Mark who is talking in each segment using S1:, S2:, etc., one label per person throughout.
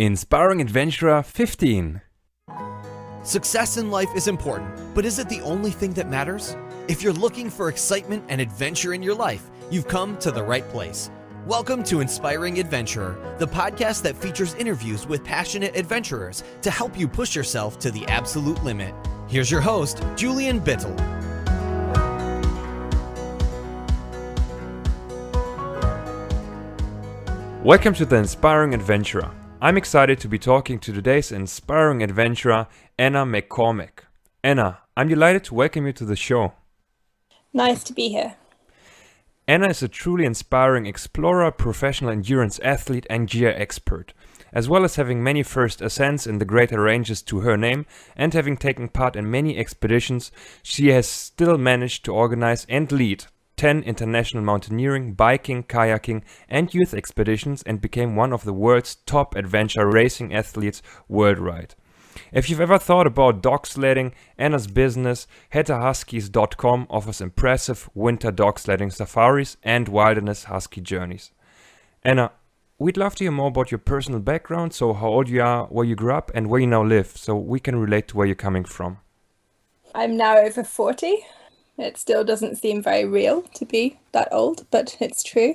S1: Inspiring Adventurer 15.
S2: Success in life is important, but is it the only thing that matters? If you're looking for excitement and adventure in your life, you've come to the right place. Welcome to Inspiring Adventurer, the podcast that features interviews with passionate adventurers to help you push yourself to the absolute limit. Here's your host, Julian Bittel.
S1: Welcome to the Inspiring Adventurer. I'm excited to be talking to today's inspiring adventurer, Anna McCormack. Anna, I'm delighted to welcome you to the show.
S3: Nice to be here.
S1: Anna is a truly inspiring explorer, professional endurance athlete, and gear expert, as well as having many first ascents in the greater ranges to her name and having taken part in many expeditions. She has still managed to organize and lead 10 international mountaineering, biking, kayaking, and youth expeditions and became one of the world's top adventure racing athletes worldwide. If you've ever thought about dog-sledding, Anna's business, huskies.com, offers impressive winter dog-sledding safaris and wilderness husky journeys. Anna, we'd love to hear more about your personal background, so how old you are, where you grew up, and where you now live, so we can relate to where you're coming from.
S3: I'm now over 40. It still doesn't seem very real to be that old, but it's true.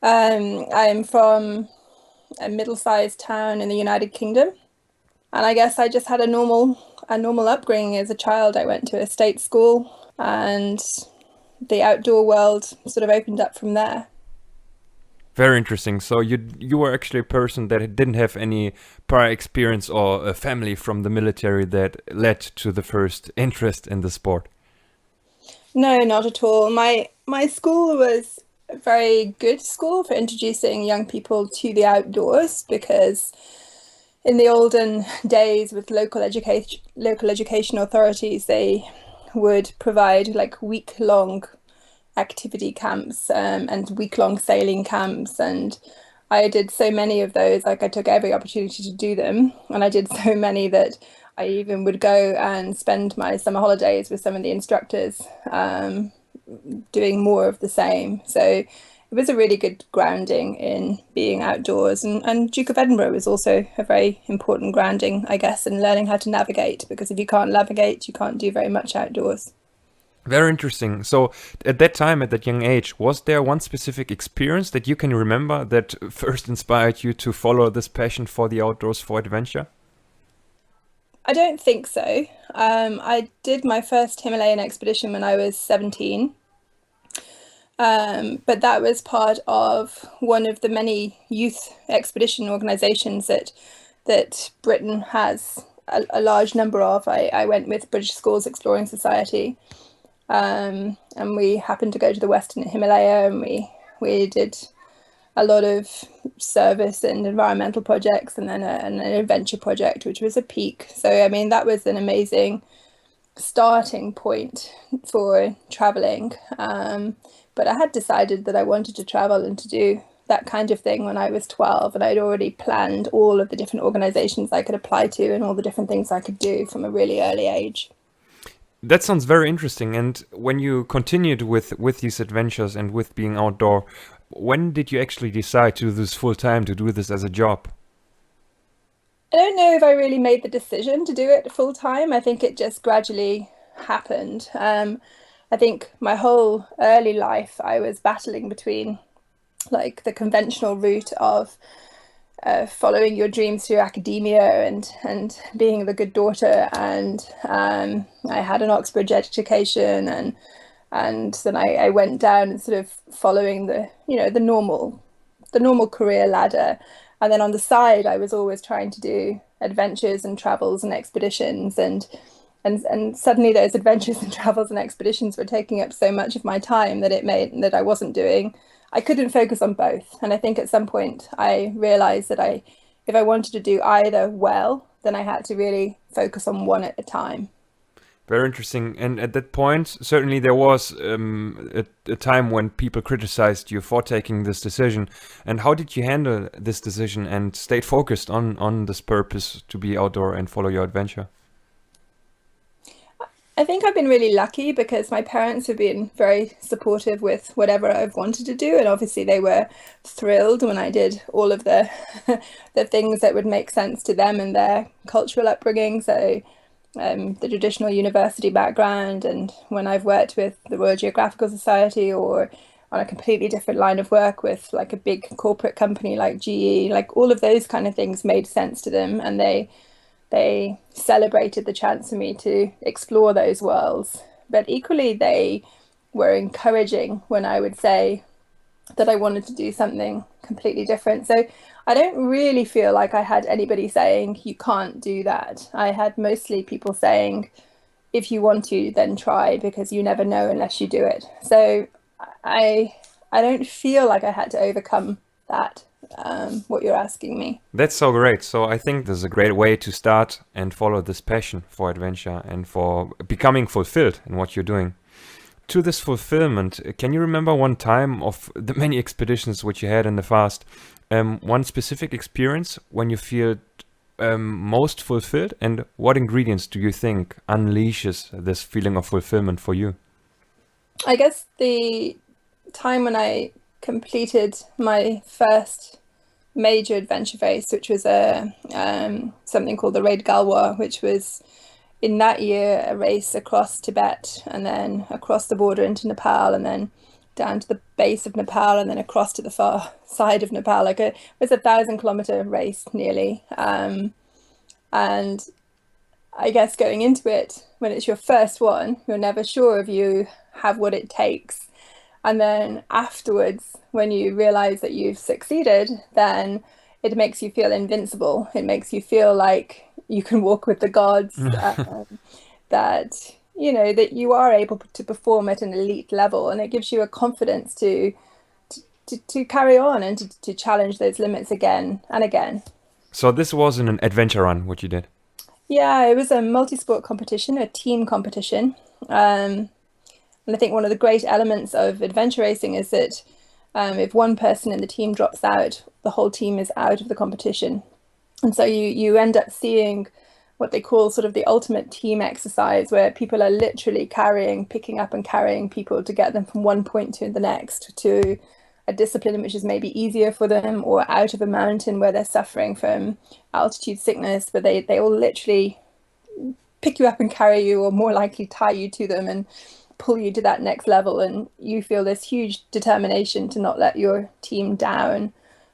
S3: I'm from a middle-sized town in the United Kingdom, and I guess I just had a normal upbringing as a child. I went to a state school, and the outdoor world sort of opened up from there.
S1: Very interesting. So you were actually a person that didn't have any prior experience or a family from the military that led to the first interest in the sport.
S3: No, not at all. My school was a very good school for introducing young people to the outdoors, because in the olden days with local education authorities, they would provide like week-long activity camps and week-long sailing camps, and I did so many of those. Like, I took every opportunity to do them, and I did so many that I even would go and spend my summer holidays with some of the instructors doing more of the same. So it was a really good grounding in being outdoors. And Duke of Edinburgh was also a very important grounding, I guess, in learning how to navigate, because if you can't navigate, you can't do very much outdoors.
S1: Very interesting. So at that time, at that young age, was there one specific experience that you can remember that first inspired you to follow this passion for the outdoors, for adventure?
S3: I don't think so. I did my first Himalayan expedition when I was 17. But that was part of one of the many youth expedition organisations that Britain has a large number of. I went with British Schools Exploring Society, and we happened to go to the Western Himalaya, and we did a lot of service and environmental projects, and then an adventure project, which was a peak. So, I mean, that was an amazing starting point for traveling. But I had decided that I wanted to travel and to do that kind of thing when I was 12, and I'd already planned all of the different organizations I could apply to and all the different things I could do from a really early age.
S1: That sounds very interesting. And when you continued with these adventures and with being outdoor, when did you actually decide to do this full time, to do this as a job?
S3: I don't know if I really made the decision to do it full time. I think it just gradually happened. I think my whole early life, I was battling between like the conventional route of following your dreams through academia and being the good daughter. And I had an Oxbridge education, and then I went down and sort of following the normal career ladder. And then on the side, I was always trying to do adventures and travels and expeditions. And suddenly those adventures and travels and expeditions were taking up so much of my time that it meant that I couldn't focus on both. And I think at some point I realized that if I wanted to do either well, then I had to really focus on one at a time.
S1: Very interesting. And at that point, certainly there was a time when people criticized you for taking this decision. And how did you handle this decision and stayed focused on this purpose to be outdoor and follow your adventure?
S3: I think I've been really lucky because my parents have been very supportive with whatever I've wanted to do, and obviously they were thrilled when I did all of the the things that would make sense to them and their cultural upbringing. So the traditional university background, and when I've worked with the Royal Geographical Society or on a completely different line of work with like a big corporate company like GE, like all of those kind of things made sense to them, and they celebrated the chance for me to explore those worlds. But equally, they were encouraging when I would say that I wanted to do something completely different. So I don't really feel like I had anybody saying, you can't do that. I had mostly people saying, if you want to, then try, because you never know unless you do it. So I I don't feel like I had to overcome that, what you're asking me.
S1: That's so great. So I think this is a great way to start and follow this passion for adventure and for becoming fulfilled in what you're doing. To this fulfillment, can you remember one time of the many expeditions which you had in the past, one specific experience when you feel most fulfilled, and what ingredients do you think unleashes this feeling of fulfillment for you?
S3: I guess the time when I completed my first major adventure race, which was a something called the Raid Galwa, which was in that year a race across Tibet and then across the border into Nepal and then down to the base of Nepal and then across to the far side of Nepal. It was a 1,000-kilometer race nearly. And I guess going into it, when it's your first one, you're never sure if you have what it takes. And then afterwards, when you realize that you've succeeded, then it makes you feel invincible. It makes you feel like you can walk with the gods, that, you know, that you are able to perform at an elite level. And it gives you a confidence to carry on and to challenge those limits again and again.
S1: So this was an adventure run, what you did.
S3: Yeah, it was a multi-sport competition, a team competition. And I think one of the great elements of adventure racing is that if one person in the team drops out, the whole team is out of the competition. And so you end up seeing what they call sort of the ultimate team exercise, where people are literally picking up and carrying people to get them from one point to the next, to a discipline which is maybe easier for them, or out of a mountain where they're suffering from altitude sickness, but they all literally pick you up and carry you, or more likely tie you to them and pull you to that next level, and you feel this huge determination to not let your team down.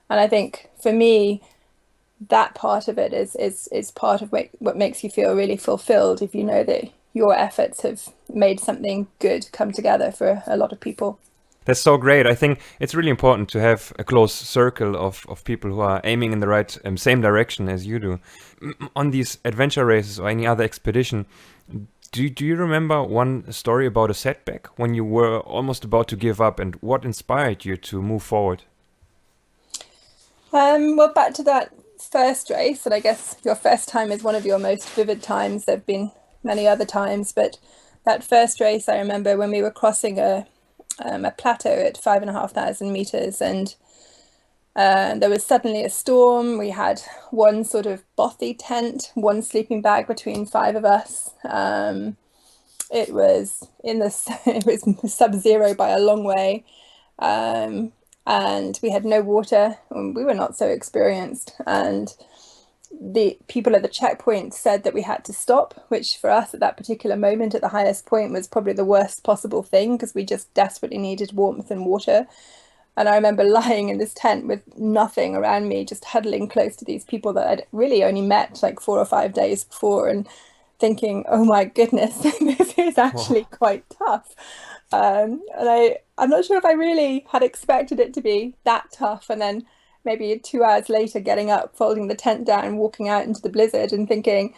S3: And I think for me, that part of it is part of what makes you feel really fulfilled, if you know that your efforts have made something good come together for a lot of people.
S1: That's so great. I think it's really important to have a close circle of people who are aiming in the right same direction as you do. On these adventure races or any other expedition, do you remember one story about a setback when you were almost about to give up, and what inspired you to move forward?
S3: Well, back to that first race, and I guess your first time is one of your most vivid times. There have been many other times, but that first race, I remember when we were crossing a plateau at 5,500 meters, and there was suddenly a storm. We had one sort of bothy tent, one sleeping bag between five of us. It was it was sub-zero by a long way, and we had no water. We were not so experienced, and the people at the checkpoint said that we had to stop, which for us at that particular moment at the highest point was probably the worst possible thing, because we just desperately needed warmth and water. And I remember lying in this tent with nothing around me, just huddling close to these people that I'd really only met like 4 or 5 days before, and thinking, oh my goodness, this is actually quite tough. And I'm not sure if I really had expected it to be that tough. And then maybe 2 hours later, getting up, folding the tent down, walking out into the blizzard and thinking,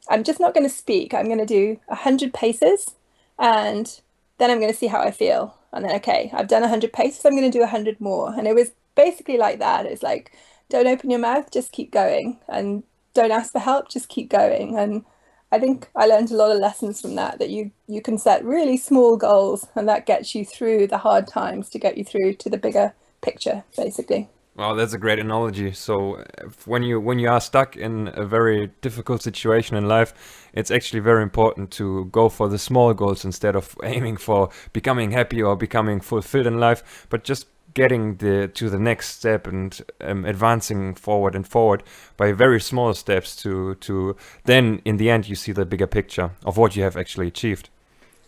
S3: I'm just not going to speak. I'm going to do 100 paces and then I'm going to see how I feel. And then, okay, I've done 100 paces, I'm going to do 100 more. And it was basically like that. It's like, don't open your mouth, just keep going. And don't ask for help, just keep going. And I think I learned a lot of lessons from that you can set really small goals, and that gets you through the hard times to get you through to the bigger picture, basically.
S1: Well, that's a great analogy. So when you are stuck in a very difficult situation in life, it's actually very important to go for the small goals instead of aiming for becoming happy or becoming fulfilled in life, but just getting to the next step and advancing forward and forward by very small steps to then in the end you see the bigger picture of what you have actually achieved.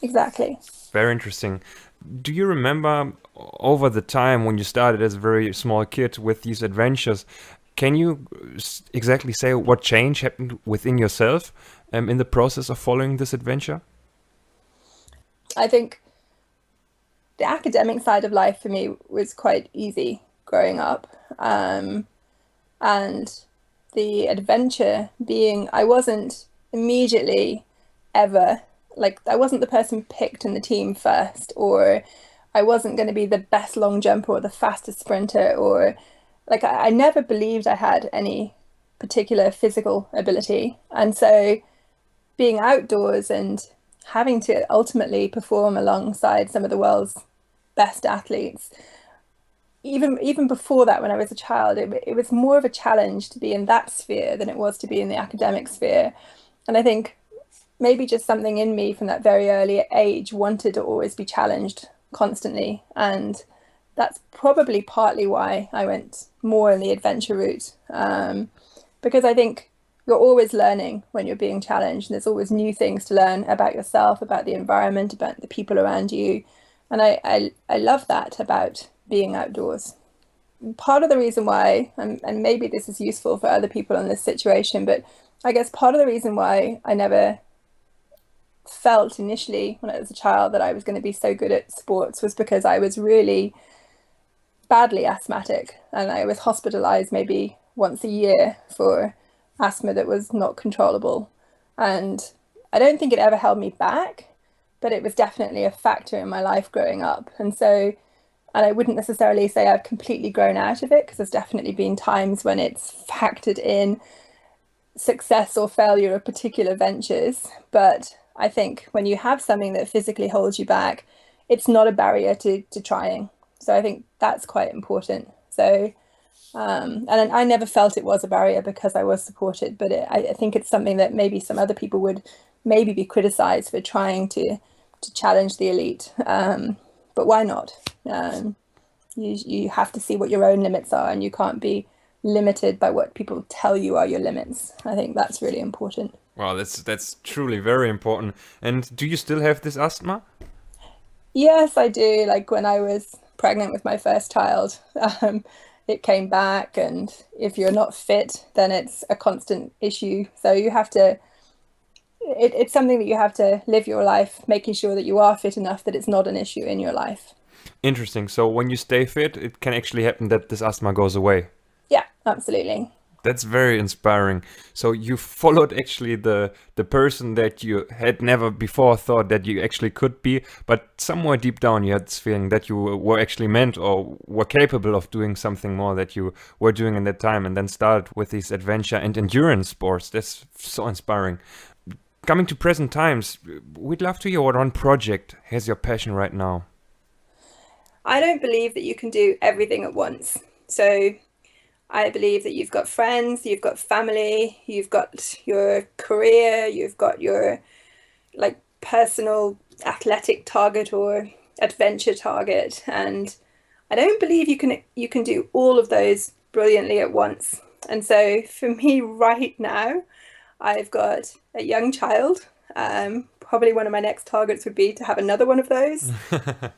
S3: Exactly.
S1: Very interesting. Do you remember over the time when you started as a very small kid with these adventures? Can you exactly say what change happened within yourself in the process of following this adventure?
S3: I think the academic side of life for me was quite easy growing up. And the adventure being, I wasn't immediately ever like, I wasn't the person picked in the team first, or I wasn't going to be the best long jumper or the fastest sprinter, or like, I never believed I had any particular physical ability. And so being outdoors and having to ultimately perform alongside some of the world's best athletes, even before that, when I was a child, it was more of a challenge to be in that sphere than it was to be in the academic sphere. And I think maybe just something in me from that very early age wanted to always be challenged constantly. And that's probably partly why I went more in the adventure route. Because I think you're always learning when you're being challenged. And there's always new things to learn about yourself, about the environment, about the people around you. And I love that about being outdoors. Part of the reason why, and maybe this is useful for other people in this situation, but I guess part of the reason why I never felt initially when I was a child that I was going to be so good at sports was because I was really badly asthmatic, and I was hospitalized maybe once a year for asthma that was not controllable. And I don't think it ever held me back, but it was definitely a factor in my life growing up. And I wouldn't necessarily say I've completely grown out of it, because there's definitely been times when it's factored in success or failure of particular ventures. But I think when you have something that physically holds you back, it's not a barrier to trying. So I think that's quite important. So, and I never felt it was a barrier because I was supported, but I think it's something that maybe some other people would maybe be criticized for trying to challenge the elite. But why not? You have to see what your own limits are, and you can't be limited by what people tell you are your limits. I think that's really important.
S1: Wow, that's truly very important. And do you still have this asthma?
S3: Yes, I do. Like when I was pregnant with my first child, it came back, and if you're not fit, then it's a constant issue. So you have to, it's something that you have to live your life, making sure that you are fit enough that it's not an issue in your life.
S1: Interesting. So when you stay fit, it can actually happen that this asthma goes away.
S3: Yeah, absolutely.
S1: That's very inspiring. So you followed actually the person that you had never before thought that you actually could be, but somewhere deep down you had this feeling that you were actually meant or were capable of doing something more that you were doing in that time, and then started with these adventure and endurance sports. That's so inspiring. Coming to present times, we'd love to hear what one project has your passion right now.
S3: I don't believe that you can do everything at once. So I believe that you've got friends, you've got family, you've got your career, you've got your like personal athletic target or adventure target, and I don't believe you can do all of those brilliantly at once. And so for me right now, I've got a young child. Probably one of my next targets would be to have another one of those.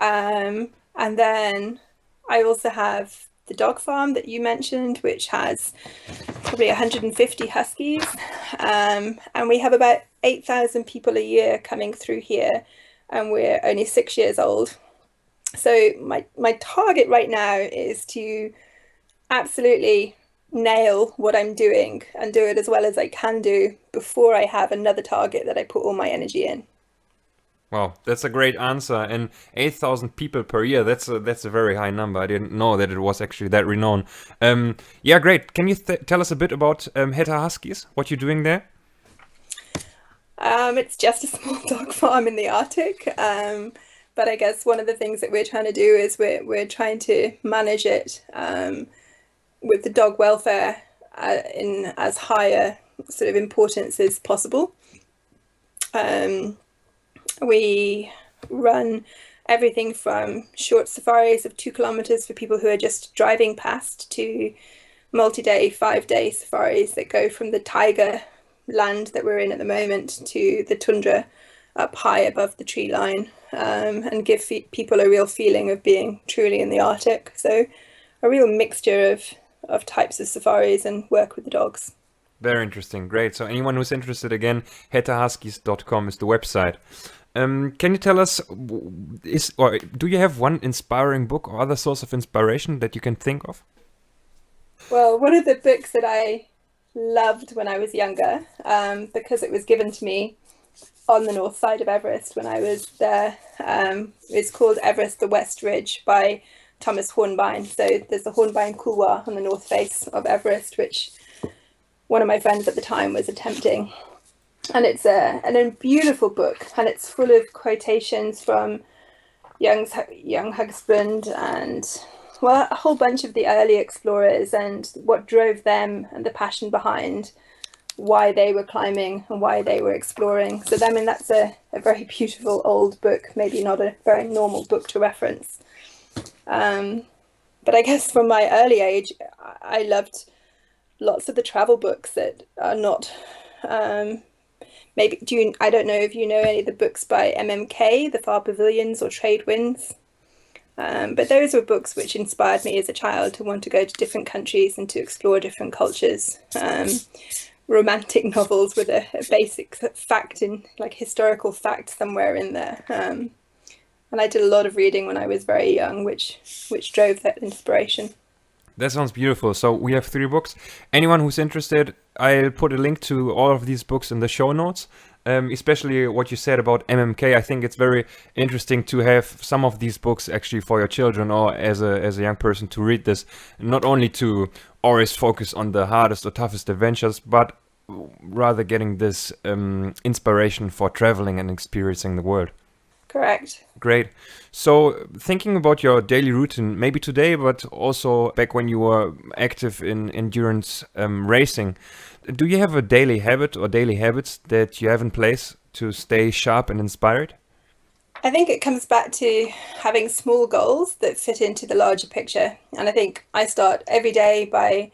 S3: And then I also have the dog farm that you mentioned, which has probably 150 huskies. And we have about 8,000 people a year coming through here, and we're only 6 years old. So my target right now is to absolutely nail what I'm doing and do it as well as I can do before I have another target that I put all my energy in.
S1: Wow, that's a great answer. And 8,000 people per year, that's a very high number. I didn't know that it was actually that renowned. Yeah, great. Can you tell us a bit about Heta Huskies, what you're doing there?
S3: It's just a small dog farm in the Arctic. But I guess one of the things that we're trying to do is we're trying to manage it with the dog welfare in as high a sort of importance as possible. We run everything from short safaris of 2 kilometers for people who are just driving past to multi-day, 5-day safaris that go from the taiga land that we're in at the moment to the tundra up high above the tree line, and give people a real feeling of being truly in the Arctic. So a real mixture of types of safaris and work with the dogs.
S1: Very interesting. Great. So anyone who's interested, again, hetahuskies.com is the website. Can you tell us, do you have one inspiring book or other source of inspiration that you can think of?
S3: Well, one of the books that I loved when I was younger, because it was given to me on the north side of Everest when I was there, is called Everest, the West Ridge by Thomas Hornbein. So there's the Hornbein Couloir on the north face of Everest, which one of my friends at the time was attempting. And it's a beautiful book, and it's full of quotations from young Husband and, well, a whole bunch of the early explorers and what drove them and the passion behind why they were climbing and why they were exploring. So I mean, that's a very beautiful old book, maybe not a very normal book to reference. But I guess from my early age, I loved lots of the travel books that are not, I don't know if you know any of the books by MMK, The Far Pavilions or Trade Winds. But those were books which inspired me as a child to want to go to different countries and to explore different cultures. Romantic novels with a basic fact in, like, historical fact somewhere in there. And I did a lot of reading when I was very young, which drove that inspiration.
S1: That sounds beautiful. So we have 3 books. Anyone who's interested, I'll put a link to all of these books in the show notes. Especially what you said about MMK. I think it's very interesting to have some of these books actually for your children or as a young person to read this, not only to always focus on the hardest or toughest adventures, but rather getting this inspiration for traveling and experiencing the world.
S3: Correct.
S1: Great. So thinking about your daily routine, maybe today, but also back when you were active in endurance racing, do you have a daily habit or daily habits that you have in place to stay sharp and inspired?
S3: I think it comes back to having small goals that fit into the larger picture. And I think I start every day by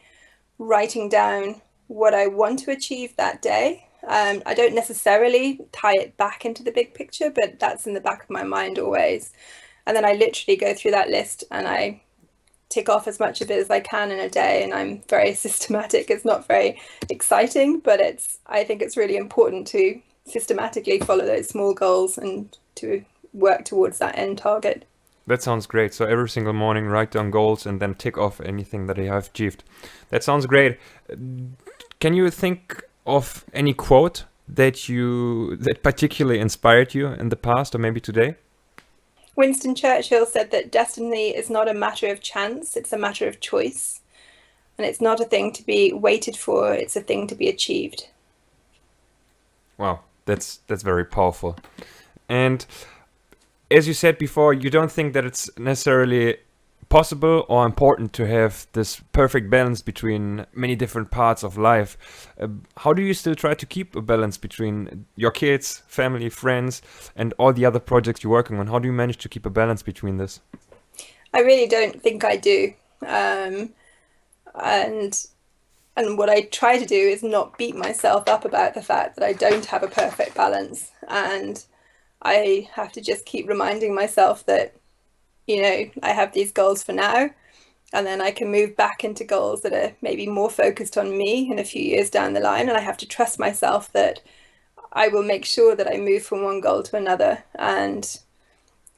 S3: writing down what I want to achieve that day. I don't necessarily tie it back into the big picture, but that's in the back of my mind always. And then I literally go through that list and I tick off as much of it as I can in a day. And I'm very systematic. It's not very exciting, but I think it's really important to systematically follow those small goals and to work towards that end target.
S1: That sounds great. So every single morning, write down goals and then tick off anything that you have achieved. That sounds great. Can you think of any quote that particularly inspired you in the past or maybe today?
S3: Winston Churchill said that destiny is not a matter of chance, it's a matter of choice. And it's not a thing to be waited for, it's a thing to be achieved.
S1: Wow, that's very powerful. And as you said before, you don't think that it's necessarily possible or important to have this perfect balance between many different parts of life. How do you still try to keep a balance between your kids, family, friends, and all the other projects you're working on? How do you manage to keep a balance between this?
S3: I really don't think I do. And what I try to do is not beat myself up about the fact that I don't have a perfect balance. And I have to just keep reminding myself that, you know, I have these goals for now, and then I can move back into goals that are maybe more focused on me in a few years down the line. And I have to trust myself that I will make sure that I move from one goal to another. And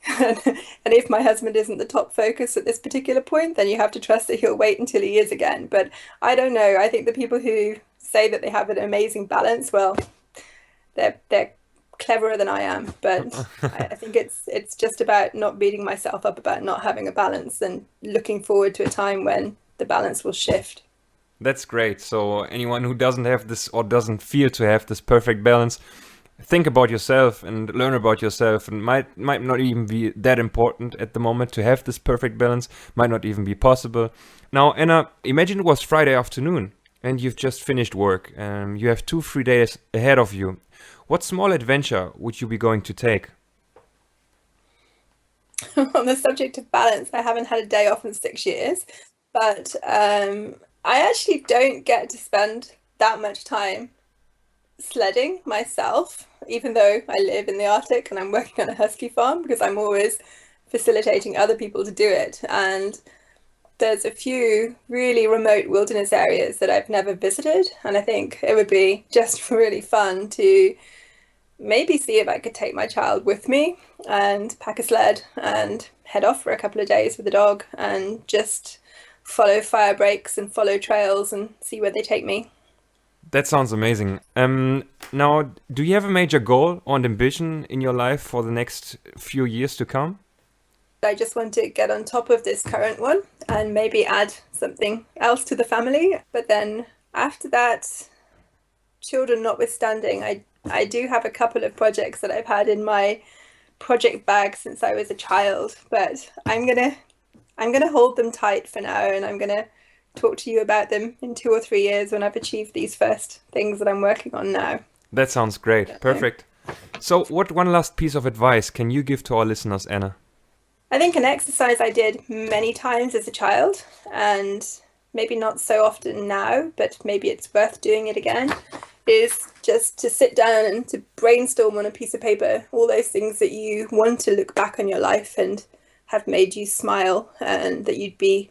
S3: if my husband isn't the top focus at this particular point, then you have to trust that he'll wait until he is again. But I don't know. I think the people who say that they have an amazing balance, well, they're cleverer than I am, but I think it's just about not beating myself up about not having a balance and looking forward to a time when the balance will shift.
S1: That's great. So anyone who doesn't have this or doesn't feel to have this perfect balance, think about yourself and learn about yourself, and might not even be that important at the moment to have this perfect balance, might not even be possible. Now, Anna, imagine it was Friday afternoon and you've just finished work. You have 2 free days ahead of you. What small adventure would you be going to take?
S3: On the subject of balance, I haven't had a day off in 6 years, but I actually don't get to spend that much time sledding myself, even though I live in the Arctic and I'm working on a husky farm, because I'm always facilitating other people to do it. And there's a few really remote wilderness areas that I've never visited, and I think it would be just really fun to maybe see if I could take my child with me and pack a sled and head off for a couple of days with the dog and just follow fire breaks and follow trails and see where they take me.
S1: That sounds amazing. Now, do you have a major goal or an ambition in your life for the next few years to come?
S3: I just want to get on top of this current one and maybe add something else to the family. But then after that, children notwithstanding, I do have a couple of projects that I've had in my project bag since I was a child, but I'm gonna hold them tight for now, and I'm gonna talk to you about them in 2 or 3 years when I've achieved these first things that I'm working on now.
S1: That sounds great. Perfect. So what one last piece of advice can you give to our listeners, Anna?
S3: I think an exercise I did many times as a child, and maybe not so often now, but maybe it's worth doing it again, is just to sit down and to brainstorm on a piece of paper all those things that you want to look back on your life and have made you smile and that you'd be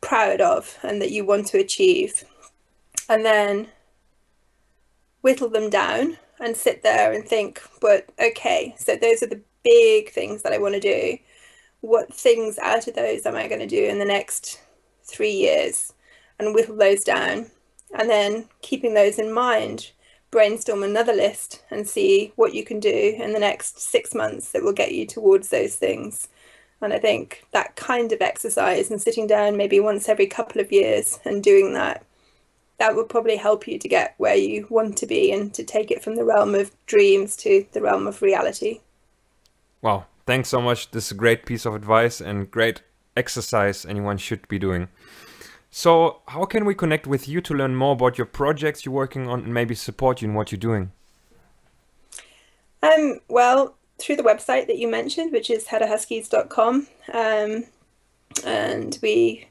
S3: proud of and that you want to achieve. And then whittle them down and sit there and think, but okay, so those are the big things that I want to do. What things out of those am I going to do in the next 3 years? And whittle those down. And then keeping those in mind, brainstorm another list and see what you can do in the next 6 months that will get you towards those things. And I think that kind of exercise and sitting down maybe once every couple of years and doing that would probably help you to get where you want to be and to take it from the realm of dreams to the realm of reality.
S1: Wow, thanks so much. This is a great piece of advice and great exercise anyone should be doing. So how can we connect with you to learn more about your projects you're working on and maybe support you in what you're doing?
S3: Well, through the website that you mentioned, which is headerhuskies.com, and we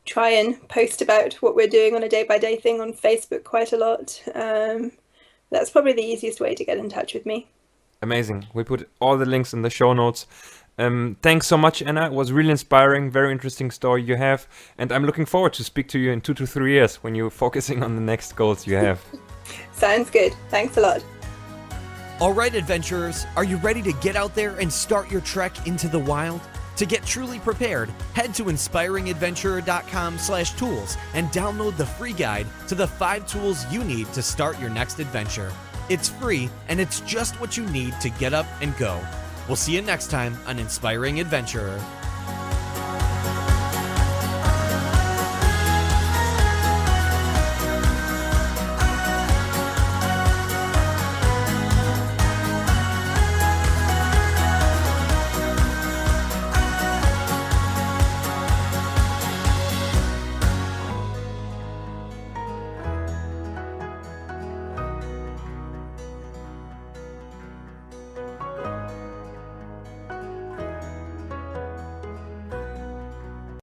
S3: try and post about what we're doing on a day-by-day thing on Facebook quite a lot. That's probably the easiest way to get in touch with me.
S1: Amazing. We put all the links in the show notes. Thanks so much, Anna. It was really inspiring, very interesting story you have. And I'm looking forward to speak to you in 2 to 3 years when you're focusing on the next goals you have.
S3: Sounds good. Thanks a lot.
S2: All right, adventurers, are you ready to get out there and start your trek into the wild? To get truly prepared, head to inspiringadventurer.com/tools and download the free guide to the 5 tools you need to start your next adventure. It's free, and it's just what you need to get up and go. We'll see you next time on Inspiring Adventurer.